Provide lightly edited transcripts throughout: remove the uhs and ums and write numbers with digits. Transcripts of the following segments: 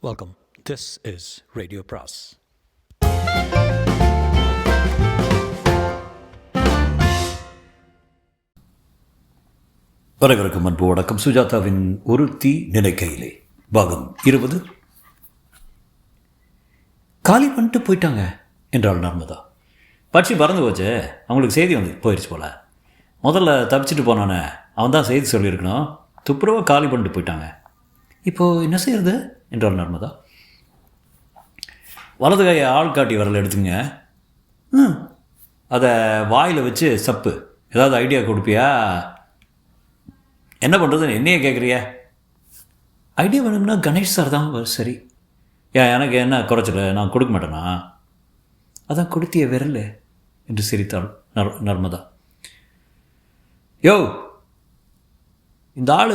Welcome. This is Radio Pras. அனைவருக்கும் அன்பு வணக்கம். சுஜாதாவின் ஒருத்தி நினைக்கையிலே பாகம் 20. காலி பண்ணிட்டு போயிட்டாங்க என்றாள் நர்மதா. பட்சி பறந்து போச்சு, அவங்களுக்கு செய்தி வந்து போயிடுச்சு போல. முதல்ல தப்பிச்சுட்டு போனானே அவன் தான் செய்தி சொல்லியிருக்கணும். துப்புரவாக காலி பண்ணிட்டு போயிட்டாங்க. இப்போது என்ன செய்யறது என்றாள் நர்மதா. வலது கையை ஆள் காட்டி வரல எடுத்துங்க. அதை வாயில் வச்சு சப்பு. ஏதாவது ஐடியா கொடுப்பியா? என்ன பண்ணுறதுன்னு என்னையே கேட்குறியா? ஐடியா வேணும்னா கணேஷ் சார் தான் சரி. எனக்கு என்ன குறைச்சல, நான் கொடுக்க மாட்டேனா? அதான் கொடுத்திய விரல் என்று சிரித்தாள் நர்மதா. யோ, இந்த ஆள்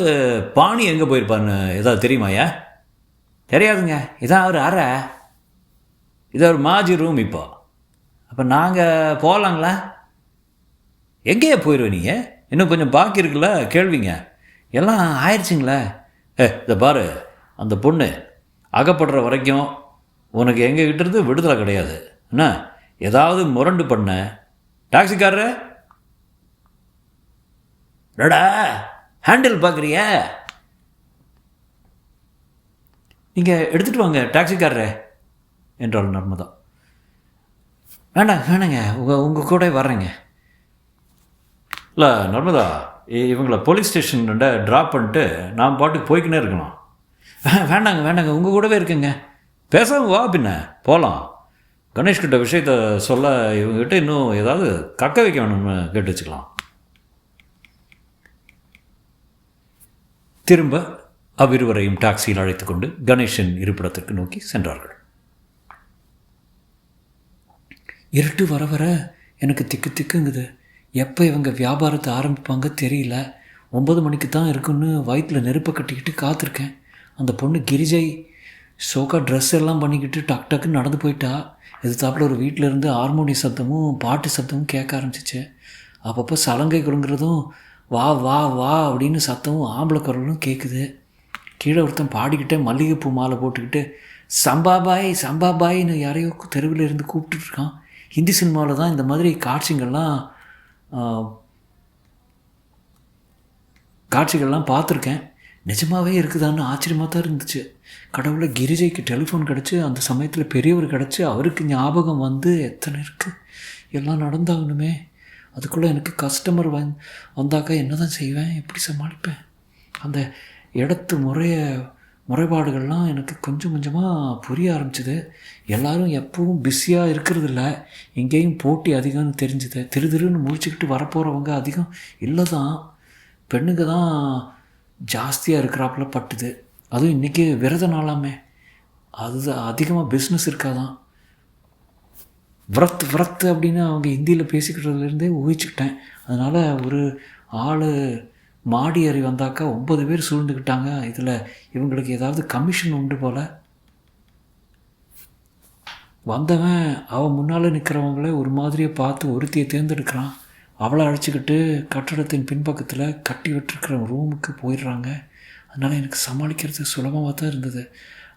பாணி எங்கே போயிருப்பான்னு ஏதாவது தெரியுமாயா? தெரியாதுங்க. இதான் அவர் அறை, இது ஒரு மாஜி ரூம். இப்போ அப்போ நாங்கள் போகலாங்களா? எங்கேயே போயிடுவேன் நீங்கள்? இன்னும் கொஞ்சம் பாக்கி இருக்குல்ல கேள்விங்க. எல்லாம் ஆயிடுச்சிங்களே. இதை பாரு, அந்த பொண்ணு அகப்படுற வரைக்கும் உனக்கு எங்கள் கிட்டேருந்து விடுதலை கிடையாது. என்ன ஏதாவது முரண்டு பண்ண டாக்ஸிக்காரரு டடா ஹேண்டில் பார்க்குறிய? நீங்கள் எடுத்துகிட்டு வாங்க டாக்ஸிக்காரரே என்றாள் நர்மதா. வேணாங்க, உங்கள் கூட வர்றேங்க. இல்லை நர்மதா, இவங்கள போலீஸ் ஸ்டேஷன் ட்ராப் பண்ணிட்டு நான் பாட்டுக்கு போய்க்கினே இருக்கணும். வேண்டாங்க, உங்கள் கூடவே இருக்குங்க. பேசாமல் வா, பின்ன போகலாம். கணேஷ்கிட்ட விஷயத்த சொல்ல இவங்ககிட்ட இன்னும் ஏதாவது கக்க வைக்க வேணும்னு கேட்டு வச்சுக்கலாம். திரும்ப அவ்விருவரையும் டாக்ஸியில் அழைத்து கொண்டு கணேஷின் இருப்பிடத்திற்கு நோக்கி சென்றார்கள். இருட்டு வர வர எனக்கு திக்குங்குது. எப்போ இவங்க வியாபாரத்தை ஆரம்பிப்பாங்க தெரியல. 9 மணிக்கு தான் இருக்குன்னு வயிற்றில் நெருப்பை கட்டிக்கிட்டு காத்திருக்கேன். அந்த பொண்ணு கிரிஜை ஷோக்கா ட்ரெஸ் எல்லாம் பண்ணிக்கிட்டு டக்குன்னு நடந்து போயிட்டா. எதிர்த்தாப்புல ஒரு வீட்டில் இருந்து ஹார்மோனிய சத்தமும் பாட்டு சத்தமும் கேட்க ஆரம்பிச்சிச்சு. அப்பப்போ சலங்கை கொடுங்கிறதும் வா வா வா அப்படின்னு சத்தமும் ஆம்பளை குரலும் கேட்குது. கீழே ஒருத்தன் பாடிக்கிட்டே மல்லிகைப்பூ மாலை போட்டுக்கிட்டு சம்பாபாயின்னு யாரையோ தெருவில் இருந்து கூப்பிட்டுருக்கான். ஹிந்தி சினிமாவில் தான் இந்த மாதிரி காட்சிகள்லாம் பார்த்துருக்கேன். நிஜமாகவே இருக்குதான்னு ஆச்சரியமாக தான் இருந்துச்சு. கடவுளை கிரிஜைக்கு டெலிஃபோன் கிடச்சி அந்த சமயத்தில் பெரியவர் கிடச்சி அவருக்கு ஞாபகம் வந்து எத்தனை இருக்குது, எல்லாம் நடந்தாகணுமே. அதுக்குள்ளே எனக்கு கஸ்டமர் வந்தாக்கா என்ன தான் செய்வேன், எப்படி சமாளிப்பேன்? அந்த இடத்து முறைப்பாடுகள்லாம் எனக்கு கொஞ்சம் கொஞ்சமாக புரிய ஆரம்பிச்சிது. எல்லோரும் எப்பவும் பிஸியாக இருக்கிறதில்ல, எங்கேயும் போட்டி அதிகம்னு தெரிஞ்சுது. திருன்னு முடிச்சுக்கிட்டு வரப்போகிறவங்க அதிகம் இல்லை தான், பெண்ணுங்க தான் ஜாஸ்தியாக இருக்கிறாப்புல பட்டுது. அதுவும் இன்றைக்கி விரத நாளாமே, அது அதிகமாக பிஸ்னஸ் இருக்காதான். விரத்து அப்படின்னு அவங்க ஹிந்தியில் பேசிக்கிறதுலேருந்தே ஊகிச்சுக்கிட்டேன். அதனால் ஒரு ஆள் மாடி ஏறி வந்தாக்கா 9 பேர் சூழ்ந்துக்கிட்டாங்க. இதில் இவங்களுக்கு ஏதாவது கமிஷன் உண்டு போல். வந்தவன் அவன் முன்னால் நிற்கிறவங்கள ஒரு மாதிரியை பார்த்து ஒருத்தியை தேர்ந்தெடுக்கிறான். அவளை அழைச்சிக்கிட்டு கட்டடத்தின் பின்பக்கத்தில் கட்டி விட்டுருக்கிற ரூமுக்கு போயிடுறாங்க. அதனால் எனக்கு சமாளிக்கிறது சுலபமாக தான் இருந்தது.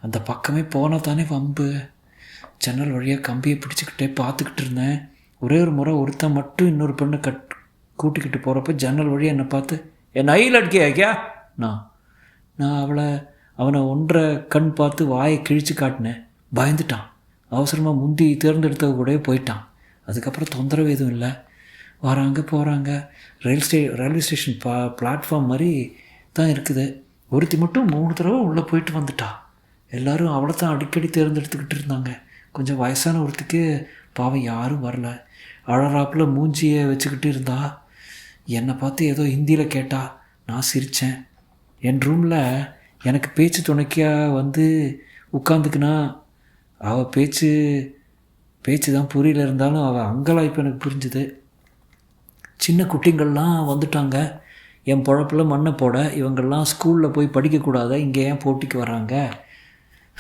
அந்த பக்கமே போனால் தானே வம்பு. ஜன்னல் வழியாக கம்பியை பிடிச்சிக்கிட்டே பார்த்துக்கிட்டு இருந்தேன். ஒரே ஒரு முறை ஒருத்தன் மட்டும் இன்னொரு பெண்ணை கூட்டிக்கிட்டு போகிறப்ப ஜன்னல் வழியாக என்னை பார்த்து என் ஐயில் அடிக்கியா கியா நான் அவனை ஒன்றரை கண் பார்த்து வாயை கிழிச்சு காட்டினேன். பயந்துட்டான். அவசரமாக முந்தி தேர்ந்தெடுத்தவ கூடவே போயிட்டான். அதுக்கப்புறம் தொந்தரவு எதுவும் இல்லை. வராங்க போகிறாங்க. ரயில்வே ஸ்டேஷன் பிளாட்ஃபார்ம் மாதிரி தான் இருக்குது. ஒருத்தி மட்டும் 3 தடவை உள்ளே போயிட்டு வந்துட்டா. எல்லோரும் அவளை தான் அடிக்கடி தேர்ந்தெடுத்துக்கிட்டு இருந்தாங்க. கொஞ்சம் வயசான ஒருத்திக்கு பாவம் யாரும் வரல. அழறாப்பில் மூஞ்சியை வச்சுக்கிட்டு இருந்தா. என்னை பார்த்து ஏதோ ஹிந்தியில் கேட்டா. நான் சிரித்தேன். என் ரூமில் எனக்கு பேச்சு துணைக்கியாக வந்து உட்காந்துக்குனா அவள் பேச்சு தான் புரியல. இருந்தாலும் அவள் அங்கலாய்ப்பு எனக்கு புரிஞ்சுது. சின்ன குட்டிங்கள்லாம் வந்துட்டாங்க. என் பொழப்பில் மண்ணை போட. இவங்கள்லாம் ஸ்கூலில் போய் படிக்கக்கூடாத, இங்கே ஏன் போட்டிக்கு வராங்க?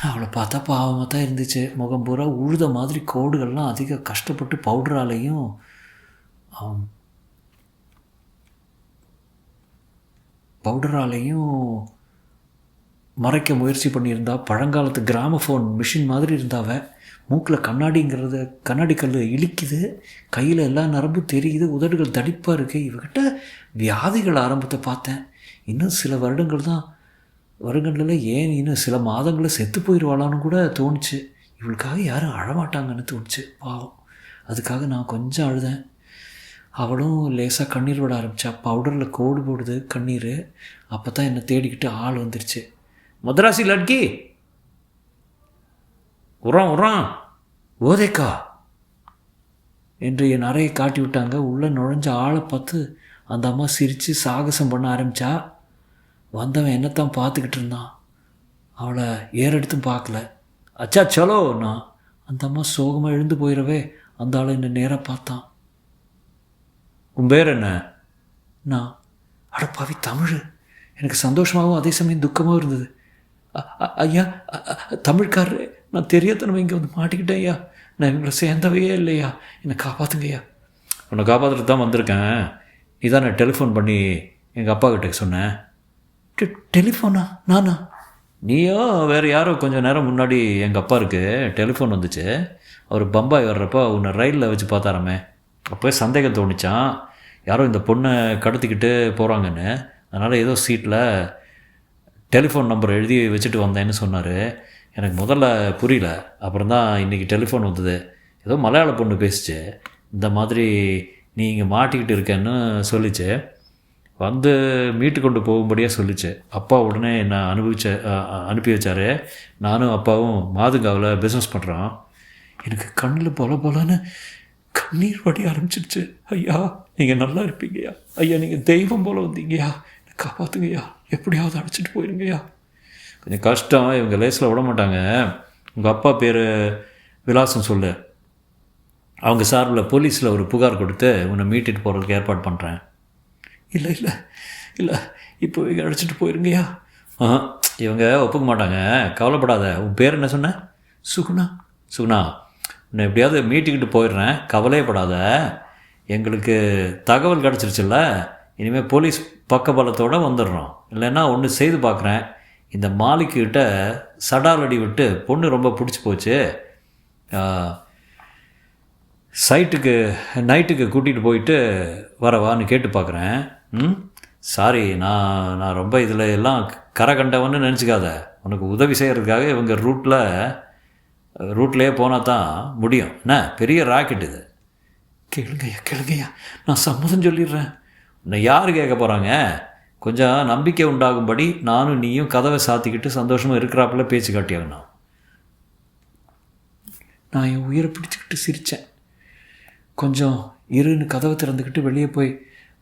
அவளை பார்த்தா பாவமாக தான் இருந்துச்சு. முகம் பூரா உழுத மாதிரி கோடுகள்லாம் அதிக கஷ்டப்பட்டு பவுடராலையும் மறைக்க முயற்சி பண்ணியிருந்தா. பழங்காலத்து கிராமஃபோன் மிஷின் மாதிரி இருந்தாவ. மூக்கில் கண்ணாடி கல் இழிக்குது, கையில் எல்லா நரம்பும் தெரியுது, உதடுகள் தடிப்பாக இருக்குது. இவகிட்ட வியாதிகள் ஆரம்பத்தை பார்த்தேன். இன்னும் சில வருடங்களில் ஏன் இன்னும் சில மாதங்களில் செத்து போயிடுவாளான்னு கூட தோணுச்சு. இவளுக்காக யாரும் அழமாட்டாங்கன்னு தோணுச்சு. பாவம். அதுக்காக நான் கொஞ்சம் அழுதேன். அவளும் லேசாக கண்ணீர் விட ஆரம்பித்தா. பவுடரில் கோடு போடுது கண்ணீர். அப்போ தான் என்னை தேடிக்கிட்டு ஆள் வந்துருச்சு. மதராசி லட்கி, உறான் ஓதேக்கா என்று என் அறையை காட்டி விட்டாங்க. உள்ளே நுழைஞ்ச ஆளை பார்த்து அந்த அம்மா சிரித்து சாகசம் பண்ண ஆரம்பித்தா. வந்தவன் என்னத்தான் பார்த்துக்கிட்டு இருந்தான். அவளை ஏறெடுத்தும் பார்க்கல. அச்சா சலோ நான். அந்த அம்மா சோகமாக எழுந்து போயிடவே அந்த ஆளை என்னை நேராக பார்த்தான். உன் பேர் என்ன? நான். அடப்பாவி தமிழ். எனக்கு சந்தோஷமாகவும் அதே சமயம் துக்கமாகவும் இருந்தது. ஐயா, தமிழ்காரரு, நான் தெரியாதனமே இங்கே வந்து மாட்டிக்கிட்டேன் ஐயா. நான் இவங்களை சேர்ந்தவையே இல்லையா, என்னை காப்பாற்றுங்க ஐயா. உன்னை காப்பாற்றுட்டு தான் வந்திருக்கேன். நீ தான் நான் டெலிஃபோன் பண்ணி எங்கள் அப்பா கிட்ட சொன்னேன். டெலிஃபோனா? நானா? நீயோ வேறு யாரோ கொஞ்சம் நேரம் முன்னாடி எங்கள் அப்பாருக்கு டெலிஃபோன் வந்துச்சு. அவர் பம்பாய் வர்றப்போ உன்னை ரயிலில் வச்சு பார்த்தாராமே. அப்போ சந்தேகம் தோணிச்சான், யாரோ இந்த பொண்ணை கடத்திக்கிட்டு போகிறாங்கன்னு. அதனால் ஏதோ சீட்டில் டெலிஃபோன் நம்பர் எழுதி வச்சுட்டு வந்தேன்னு சொன்னார். எனக்கு முதல்ல புரியல. அப்புறம் தான் இன்றைக்கி டெலிஃபோன் வந்தது. ஏதோ மலையாள பொண்ணு பேசிச்சு. இந்த மாதிரி நீ இங்கே மாட்டிக்கிட்டு இருக்கேன்னு சொல்லிச்சு. வந்து மீட்டு கொண்டு போகும்படியாக சொல்லிச்சு. அப்பா உடனே என்னை அனுப்பி வச்சார். நானும் அப்பாவும் மாதுங்காவில் பிஸ்னஸ் பண்ணுறோம். எனக்கு கண்ணில் போலன்னு கண்ணீர் வடி ஆரம்பிச்சிருச்சு. ஐயா, நீங்கள் நல்லா இருப்பீங்கய்யா. ஐயா, நீங்கள் தெய்வம் போல் வந்தீங்கய்யா. என்னை காப்பாற்றுங்கய்யா. எப்படியாவது அழைச்சிட்டு போயிருங்கய்யா. கொஞ்சம் கஷ்டம், இவங்க லேஸில் விட மாட்டாங்க. உங்கள் அப்பா பேர் விலாசம் சொல்லு. அவங்க சார்பில் போலீஸில் ஒரு புகார் கொடுத்து உன்னை மீட்டிட்டு போகிறதுக்கு ஏற்பாடு பண்ணுறேன். இல்லை, இப்போ இங்கே அழைச்சிட்டு போயிருங்கய்யா. இவங்க ஒப்புக்க மாட்டாங்க, கவலைப்படாத. உன் பேர் என்ன சொன்ன? சுகுணா. உன்னை எப்படியாவது மீட்டிக்கிட்டு போயிடுறேன், கவலையப்படாத. எங்களுக்கு தகவல் கிடச்சிருச்சுல்ல, இனிமேல் போலீஸ் பக்கபலத்தோடு வந்துடுறோம். இல்லைன்னா ஒன்று செய்து பார்க்குறேன். இந்த மாலிக்கிட்ட சடாலடி விட்டு பொண்ணு ரொம்ப பிடிச்சி போச்சு. நைட்டுக்கு கூட்டிகிட்டு போயிட்டு வரவான்னு கேட்டு பார்க்குறேன். சாரி, நான் ரொம்ப இதில் எல்லாம் கரை கண்டவன்னு நினச்சிக்காத. உனக்கு உதவி செய்கிறதுக்காக இவங்க ரூட்லேயே போனால் தான் முடியும். என்ன பெரிய ராக்கெட் இது. கேளுங்கய்யா, நான் சம்மதம் சொல்லிடுறேன். உன்னை யார் கேட்க போகிறாங்க? கொஞ்சம் நம்பிக்கை உண்டாகும்படி நானும் நீயும் கதவை சாத்திக்கிட்டு சந்தோஷமாக இருக்கிறாப்புல பேச்சு காட்டியாகணும். நான் என் உயிரை பிடிச்சிக்கிட்டு சிரித்தேன். கொஞ்சம் இருன்னு கதவை திறந்துக்கிட்டு வெளியே போய்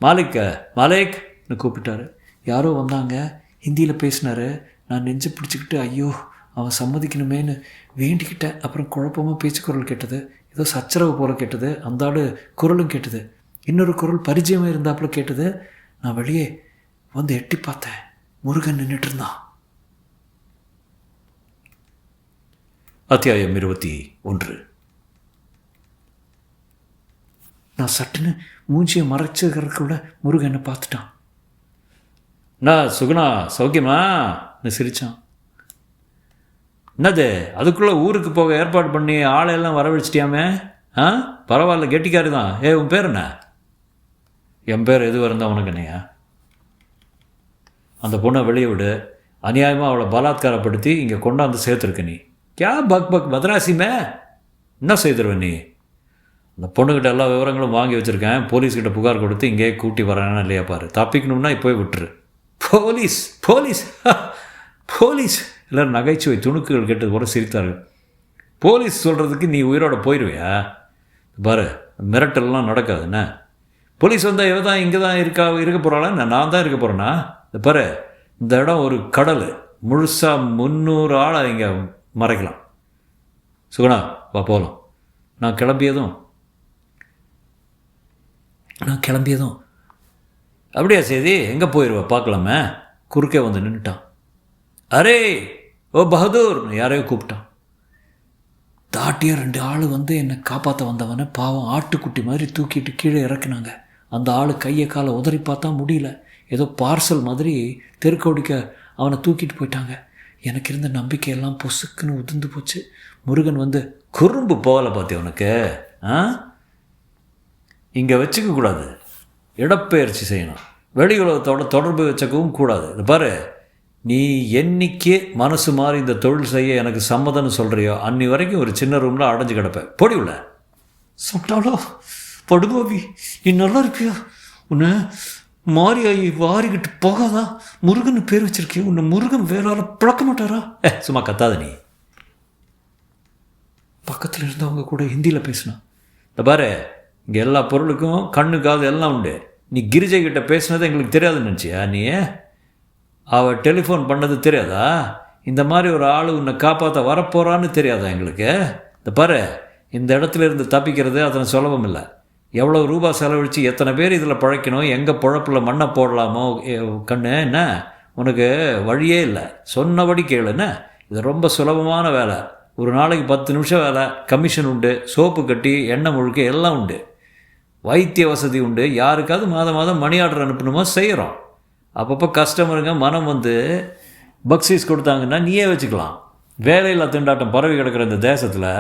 மாலிக்னு கூப்பிட்டாரு. யாரோ வந்தாங்க, ஹிந்தியில் பேசினார். நான் நெஞ்சு பிடிச்சிக்கிட்டு ஐயோ அவன் சம்மதிக்கணுமேன்னு வேண்டிக்கிட்டேன். அப்புறம் குழப்பமாக பேச்சு குரல் கேட்டது. ஏதோ சச்சரவு போல் கேட்டது. அந்த ஆள் குரலும் கேட்டது. இன்னொரு குரல் பரிச்சயமாக இருந்தாப்புல கேட்டது. நான் வெளியே வந்து எட்டி பார்த்தேன். முருகன் நின்றுட்டு இருந்தான். அத்தியாயம் 21. நான் சட்டுன்னு மூஞ்சியை மறைச்சிக்கிறதுக்குள்ள முருகனை பார்த்துட்டான். நான் சுகுணா சௌக்கியமான்னு சிரித்தான். என்னது, அதுக்குள்ளே ஊருக்கு போக ஏற்பாடு பண்ணி ஆளையெல்லாம் வரவழைச்சிட்டியாமே? பரவாயில்ல, கெட்டிக்காரு தான். உன் பேர் என்ன? என் பேர் எதுவாக இருந்தால் உனக்கு என்னையா? அந்த பொண்ணை வெளியே விடு. அநியாயமாக அவளை பலாத்காரப்படுத்தி இங்கே கொண்டாந்து சேர்த்துருக்க நீ. கே பக் மதராசிமே என்ன செய்திருவ நீ? அந்த பொண்ணுக்கிட்ட எல்லா விவரங்களும் வாங்கி வச்சுருக்கேன். போலீஸ்கிட்ட புகார் கொடுத்து இங்கே கூட்டி வரேன்னா இல்லையா பாரு. தப்பிக்கணும்னா இப்போயே விட்டுரு. போலீஸ் எல்லோரும் நகைச்சுவை துணுக்குகள் கேட்டது கூட சிரித்தார்கள். போலீஸ் சொல்கிறதுக்கு நீ உயிரோட போயிடுவியா? பாரு, மிரட்டல்லாம் நடக்காது. என்ன போலீஸ் வந்தால் இவ தான் இங்கே தான் இருக்க போகிறாளா? நான் தான் இருக்க போகிறேன்னா? பாரு, இந்த இடம் ஒரு கடல். முழுசாக 300 ஆளை இங்கே மறைக்கலாம். சுகுணா வா போகலாம். நான் கிளம்பியதும் அப்படியா செய்தி, எங்கே போயிடுவேன் பார்க்கலாமே. குறுக்கே வந்து நின்றுட்டான். அரே ஓ பகதூர் யாரையோ கூப்பிட்டான். தாட்டிய 2 ஆள் வந்து என்னை காப்பாற்ற வந்தவனை பாவம் ஆட்டுக்குட்டி மாதிரி தூக்கிட்டு கீழே இறக்குனாங்க. அந்த ஆள் கையை காலை உதறி பார்த்தா முடியல. ஏதோ பார்சல் மாதிரி தெருக்கோடிக்க அவனை தூக்கிட்டு போயிட்டாங்க. எனக்கு இருந்த நம்பிக்கையெல்லாம் பொசுக்குன்னு உதிர்ந்து போச்சு. முருகன் வந்து, குறும்பு போகலை பார்த்தியா உனக்கு? இங்கே வச்சுக்கக்கூடாது, இடப்பெயர்ச்சி செய்யணும், வெளி உலகத்தோட தொடர்பு வச்சுக்கவும் கூடாது. இது பாரு, நீ என்னைக்கு மனசு மாறி இந்த தொழில் செய்ய எனக்கு சம்மதம்னு சொல்கிறியோ அன்னி வரைக்கும் ஒரு சின்ன ரூமில் அடைஞ்சு கிடப்பேன். பொடி உள்ள சொன்னாலோ படுபாவி, நீ நல்லா இருப்பியா? உன்னை மாரியாயி வாரிக்கிட்டு போகாதா? முருகன் பேர் வச்சிருக்கிய, உன்னை முருகன் வேளால் பிளக்க மாட்டாரா? சும்மா கத்தாத நீ. பக்கத்தில் இருந்தவங்க கூட ஹிந்தியில் பேசினா. இந்த பாரு, இங்கே எல்லா பொருளுக்கும் கண்ணு காது எல்லாம் உண்டு. நீ கிரிஜை கிட்ட பேசினது எங்களுக்கு தெரியாதுன்னு நினச்சியா? நீ அவள் டெலிஃபோன் பண்ணது தெரியாதா? இந்த மாதிரி ஒரு ஆள் உன்னை காப்பாற்ற வரப்போகிறான்னு தெரியாதா எங்களுக்கு? இந்த பாரு, இந்த இடத்துல இருந்து தப்பிக்கிறது அதனை சுலபம் இல்லை. எவ்வளோ ரூபா செலவழித்து எத்தனை பேர் இதில் பழைக்கணும், எங்கே பொழப்பில் மண்ணை போடலாமோ கண்ணு, என்ன உனக்கு வழியே இல்லை. சொன்னபடி கேளுன்னு. இது ரொம்ப சுலபமான வேலை. ஒரு நாளைக்கு 10 நிமிஷம் வேலை, கமிஷன் உண்டு, சோப்பு கட்டி எண்ணெய் முழுக்க எல்லாம் உண்டு, வைத்திய வசதி உண்டு. யாருக்காவது மாதம் மாதம் மணி ஆர்டர் அனுப்பணுமோ செய்கிறோம். அப்பப்போ கஸ்டமருங்க மனம் வந்து பக்ஸீஸ் கொடுத்தாங்கன்னா நீயே வச்சுக்கலாம். வேலையில்லா திண்டாட்டம் பரவி கிடக்கிற இந்த தேசத்தில்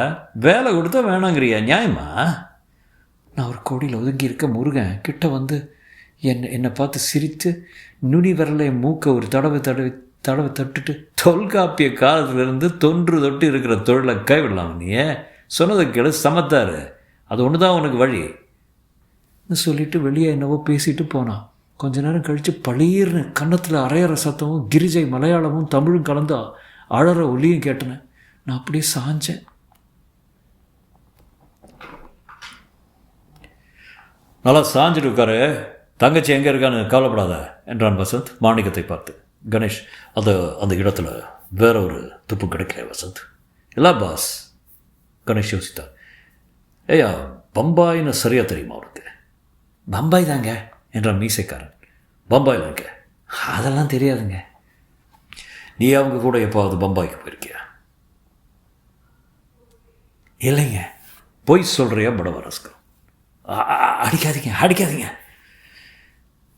வேலை கொடுத்தா வேணாங்கிறியா? நியாயமா? நான் ஒரு கோடியில் ஒதுங்கி இருக்க முருகன் கிட்ட வந்து என்னை பார்த்து சிரித்து நுனி விரலை மூக்க ஒரு தடவை தட்டுட்டு, தொல்காப்பிய காலத்திலிருந்து தொன்று தொட்டு இருக்கிற தொழிலை கைவிடலாம். நீ சொன்னதை கேளு, சமத்தாரு, அது ஒன்று தான் உனக்கு வழி சொல்லிட்டு வெளியே என்னவோ பேசிட்டு போனான். கொஞ்ச நேரம் கழித்து பளீர்னு கன்னத்தில் அரையிற சத்தமும் கிரிஜை மலையாளமும் தமிழும் கலந்து அழற ஒலியும் கேட்டேன். நான் அப்படியே சாஞ்சேன். நல்லா சாஞ்சிட்டு இருக்காரு. தங்கச்சி எங்கே இருக்கான்னு கவலைப்படாத என்றான் வசந்த் மாணிக்கத்தை பார்த்து. கணேஷ், அந்த இடத்துல வேற ஒரு துப்பு கிடைக்கல வசந்த். இல்லை பாஸ், கணேஷ் யோசித்தார். ஏயா, பம்பாயின்னு சரியாக தெரியுமா அவருக்கு? பம்பாய் தாங்க என்றான் மீசைக்காரன். பம்பாயில் இருக்க? அதெல்லாம் தெரியாதுங்க. நீ அவங்க கூட எப்போது பம்பாய்க்கு போயிருக்கியா? இல்லைங்க. போய் சொல்கிறியா படவரஸ்கர்? அடிக்காதீங்க.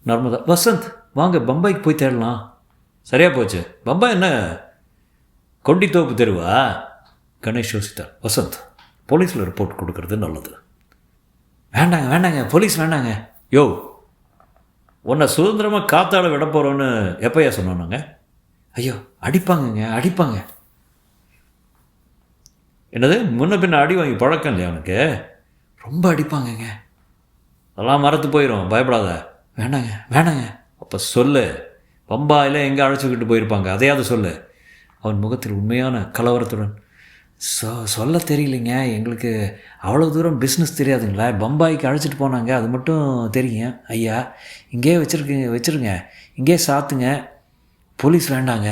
நர்மதா, வசந்த் வாங்க பம்பாய்க்கு போய் தேடலாம். சரியாக போச்சு. பம்பாய் என்ன கொண்டி தோப்பு தெருவா? கணேஷ் யோசித்தார். வசந்த், போலீஸில் ரிப்போர்ட் கொடுக்கறது நல்லது. வேண்டாங்க, போலீஸ் வேண்டாங்க. யோ, உன்னை சுதந்திரமாக காத்தாட விட போகிறோன்னு எப்போயா சொன்னாங்க? ஐயோ, அடிப்பாங்க. என்னது, முன்ன பின்ன அடி வாங்கி பழக்கம் இல்லையா அவனுக்கு? ரொம்ப அடிப்பாங்கங்க. அதெல்லாம் மறத்து போயிடும், பயப்படாத. வேண்டாங்க. அப்போ சொல்லு, பம்பாயில் எங்கே அழைச்சிக்கிட்டு போயிருப்பாங்க, அதையாவது சொல்லு. அவன் முகத்தில் உண்மையான கலவரத்துடன், சொல்ல தெரியலைங்க, எங்களுக்கு அவ்வளோ தூரம் பிஸ்னஸ் தெரியாதுங்களா. பம்பாய்க்கு அழைச்சிட்டு போனாங்க, அது மட்டும் தெரியும் ஐயா. இங்கேயே வச்சுருங்க, இங்கேயே சாத்துங்க, போலீஸ் வேண்டாங்க.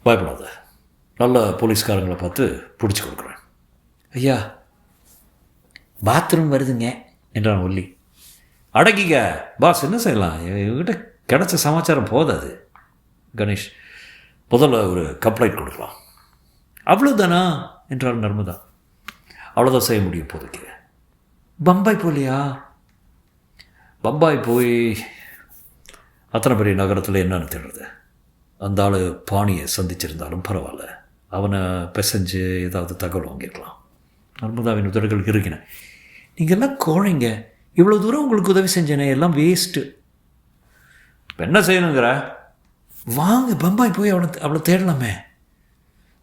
பயப்படாத, நல்ல போலீஸ்காரங்களை பார்த்து பிடிச்சி கொடுக்குறேன். ஐயா, பாத்ரூம் வருதுங்க என்றான் ஒல்லி. அடக்கிக்க பாஸ், என்ன செய்யலாம், இவங்கிட்ட கிடைச்ச சமாச்சாரம் போதாது. கணேஷ், முதல்ல ஒரு கம்ப்ளைண்ட் கொடுக்கலாம். அவ்வளோதானா என்றாள் நர்மதா. அவ்வளோதான் செய்ய முடியும் இப்போதைக்கு. பம்பாய் போலியா? பம்பாய் போய் அத்தனை பெரிய நகரத்தில் என்னன்னு தேடுறது? அந்த ஆள் பாணியை சந்திச்சிருந்தாலும் பரவாயில்ல, அவனை பிசைஞ்சு ஏதாவது தகவல் வாங்கியிருக்கலாம். நர்மதாவின் உதவிகள் இருக்கின. நீங்கள்லாம் கோழைங்க, இவ்வளோ தூரம் உங்களுக்கு உதவி செஞ்சேனே, எல்லாம் வேஸ்ட்டு. இப்போ என்ன செய்யணுங்கிற? வாங்க பம்பாய் போய் அவளை தேடலாமே.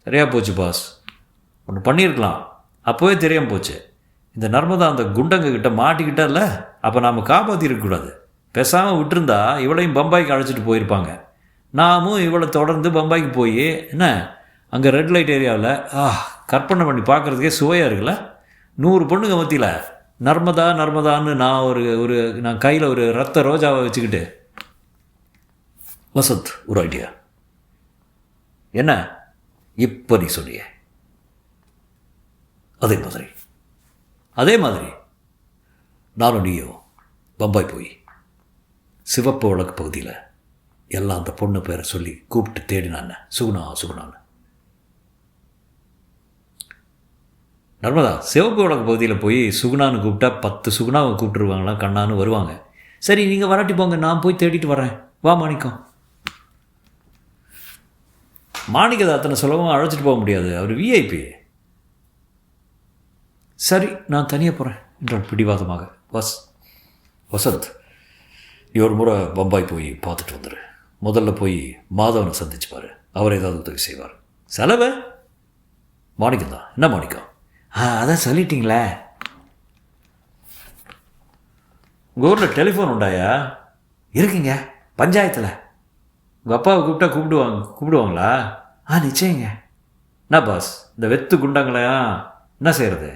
சரியாக போச்சு பாஸ், ஒன்று பண்ணியிருக்கலாம், அப்போவே தெரியாமல் போச்சு. இந்த நர்மதா அந்த குண்டங்க கிட்ட மாட்டிக்கிட்டல, அப்போ நாம் காப்பாற்றிருக்கக்கூடாது. பேசாமல் விட்டுருந்தா இவளையும் பம்பாய்க்கு அழைச்சிட்டு போயிருப்பாங்க. நாமும் இவளை தொடர்ந்து பம்பாய்க்கு போய் என்ன அங்கே ரெட் லைட் ஏரியாவில் கற்பனை பண்ணி பார்க்குறதுக்கே சுவையாக இருக்குல்ல. 100 பொண்ணுங்க மத்தியில் நர்மதான்னு நான் கையில் ஒரு ரத்த ரோஜாவை வச்சுக்கிட்டு. வசந்த், ஒரு ஐடியா. என்ன இப்போ நீ சொன்னியே, அதே மாதிரி நானும் நீயும் பம்பாய் போய் சிவப்பு வழக்கு பகுதியில் எல்லாம் அந்த பொண்ணு பேரை சொல்லி கூப்பிட்டு தேடினான்னு, சுகுணான்னு. நர்மதா, சிவப்பு வழக்கு பகுதியில் போய் சுகுணான்னு கூப்பிட்டா 10 சுகுணாவை கூப்பிட்டுருவாங்களா, கண்ணான்னு வருவாங்க. சரி, நீங்கள் வராட்டி போங்க, நான் போய் தேடிட்டு வரேன். வா மாணிக்கம். மாணிக்கதை அத்தனை சுலபமாக அழைச்சிட்டு போக முடியாது, அவர் விஐபி. சரி, நான் தனியாக போகிறேன் என்றாள் பிடிவாதமாக. வசந்த், நீ ஒரு முறை பம்பாய் போய் பார்த்துட்டு வந்துடு. முதல்ல போய் மாதவனை சந்திச்சு பாரு, அவர் ஏதாவது உதவி செய்வார். செலவு மாணிக்கம் தான். என்ன மாணிக்கம்? அதான் சொல்லிட்டீங்களே. உங்கள் ஊரில் டெலிஃபோன் உண்டாயா? இருக்குங்க, பஞ்சாயத்தில். உங்கள் அப்பாவை கூப்பிட்டா கூப்பிடுவாங்களா? நிச்சயங்க. என்ன பாஸ், இந்த வெத்து குண்டாங்களையா என்ன செய்கிறது?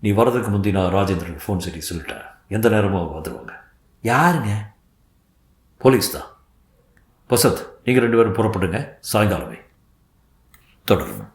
நீ வரதுக்கு முந்தி நான் ராஜேந்திரனுக்கு ஃபோன் செய்தி சொல்லிட்டேன். எந்த நேரமும் அவங்க வந்துடுவாங்க. யாருங்க? போலீஸ் தான். வசந்த், நீங்கள் 2 பேரும் புறப்படுங்க. சாயங்காலமே தொடரணும்.